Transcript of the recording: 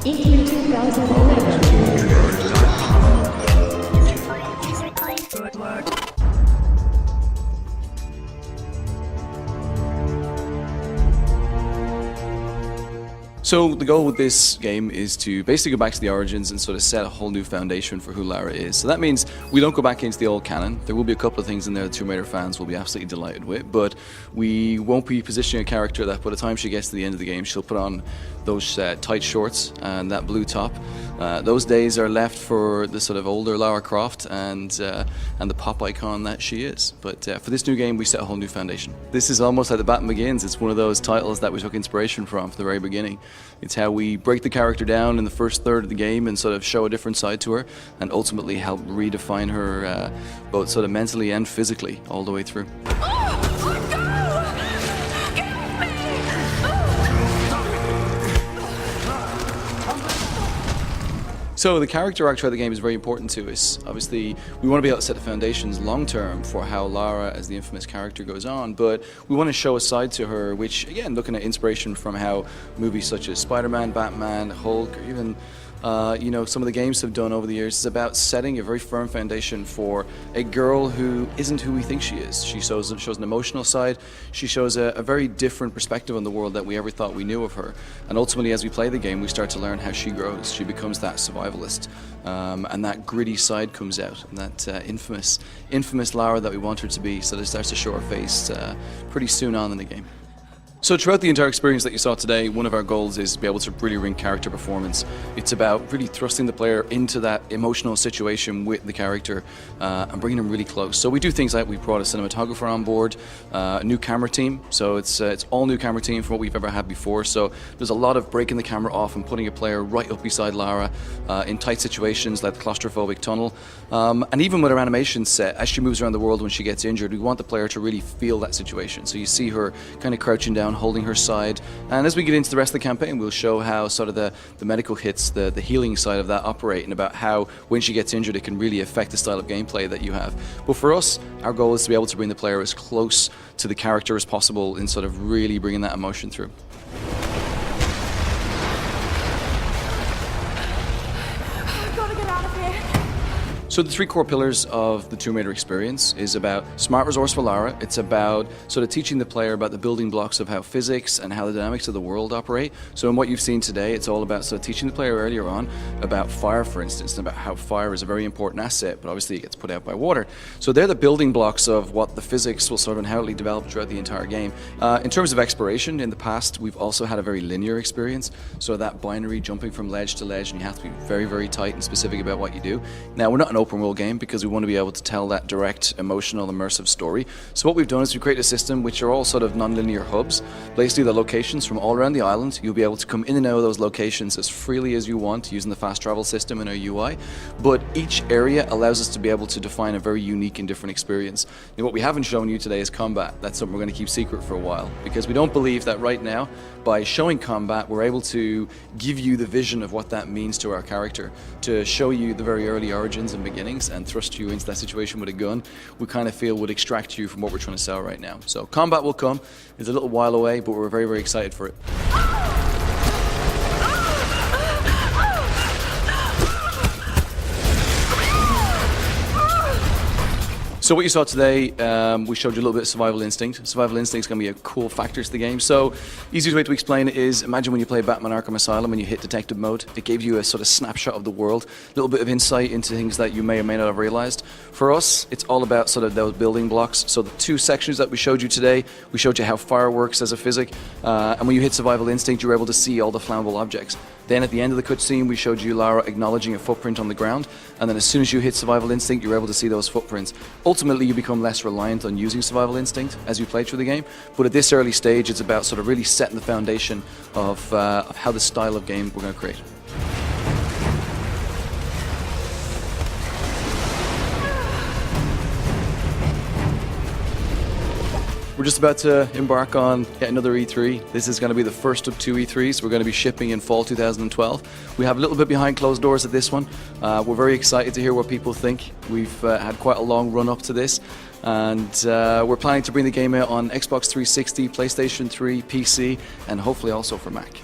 in 2011. So the goal with this game is to basically go back to the origins and sort of set a whole new foundation for who Lara is. So that means we don't go back into the old canon. There will be a couple of things in there that Tomb Raider fans will be absolutely delighted with, but we won't be positioning a character that by the time she gets to the end of the game, she'll put on those tight shorts and that blue top. Those days are left for the sort of older Lara Croft and the pop icon that she is. But for this new game, we set a whole new foundation. This is almost like The Batman Begins. It's one of those titles that we took inspiration from the very beginning. It's how we break the character down in the first third of the game and sort of show a different side to her and ultimately help redefine her both sort of mentally and physically all the way through. So the character arc throughout the game is very important to us. Obviously, we want to be able to set the foundations long term for how Lara, as the infamous character, goes on, but we want to show a side to her which, again, looking at inspiration from how movies such as Spider-Man, Batman, Hulk, or even some of the games have done over the years, is about setting a very firm foundation for a girl who isn't who we think she is. She shows an emotional side. She shows a very different perspective on the world that we ever thought we knew of her. And ultimately, as we play the game, we start to learn how she grows. She becomes that survivalist, and that gritty side comes out, and that infamous Lara that we want her to be. So it starts to show her face pretty soon on in the game. So throughout the entire experience that you saw today, one of our goals is to be able to really bring character performance. It's about really thrusting the player into that emotional situation with the character and bringing them really close. So we do things like we brought a cinematographer on board, a new camera team. So it's all new camera team from what we've ever had before. So there's a lot of breaking the camera off and putting a player right up beside Lara in tight situations like the claustrophobic tunnel. And even with our animation set, as she moves around the world when she gets injured, we want the player to really feel that situation. So you see her kind of crouching down, holding her side, and as we get into the rest of the campaign, we'll show how sort of the medical hits, the healing side of that operate, and about how when she gets injured it can really affect the style of gameplay that you have. But for us, our goal is to be able to bring the player as close to the character as possible in sort of really bringing that emotion through. So the three core pillars of the Tomb Raider experience is about smart, resourceful Lara. It's about sort of teaching the player about the building blocks of how physics and how the dynamics of the world operate. So in what you've seen today, it's all about sort of teaching the player earlier on about fire, for instance, and about how fire is a very important asset, but obviously it gets put out by water. So they're the building blocks of what the physics will sort of inherently develop throughout the entire game. In terms of exploration, in the past, we've also had a very linear experience. So that binary jumping from ledge to ledge, and you have to be very, very tight and specific about what you do. Now, we're not an open world game because we want to be able to tell that direct, emotional, immersive story. So what we've done is we've created a system which are all sort of non-linear hubs. Basically, the locations from all around the island, you'll be able to come in and out of those locations as freely as you want using the fast travel system in our UI. But each area allows us to be able to define a very unique and different experience. And what we haven't shown you today is combat. That's something we're going to keep secret for a while because we don't believe that right now, by showing combat, we're able to give you the vision of what that means to our character, to show you the very early origins and beginnings and thrust you into that situation with a gun. We kind of feel would extract you from what we're trying to sell right now. So combat will come. It's a little while away, but we're very, very excited for it. So what you saw today, we showed you a little bit of survival instinct. Survival instinct is going to be a cool factor to the game. So easiest way to explain it is, imagine when you play Batman Arkham Asylum and you hit detective mode, it gave you a sort of snapshot of the world, a little bit of insight into things that you may or may not have realized. For us, it's all about sort of those building blocks. So the two sections that we showed you today, we showed you how fire works as a physic, and when you hit survival instinct, you were able to see all the flammable objects. Then at the end of the cutscene, we showed you Lara acknowledging a footprint on the ground, and then as soon as you hit survival instinct, you're able to see those footprints. Ultimately, you become less reliant on using survival instinct as you play through the game, but at this early stage, it's about sort of really setting the foundation of how the style of game we're going to create. We're just about to embark on yet another E3. This is going to be the first of two E3s. We're going to be shipping in fall 2012. We have a little bit behind closed doors at this one. We're very excited to hear what people think. We've had quite a long run up to this, and we're planning to bring the game out on Xbox 360, PlayStation 3, PC, and hopefully also for Mac.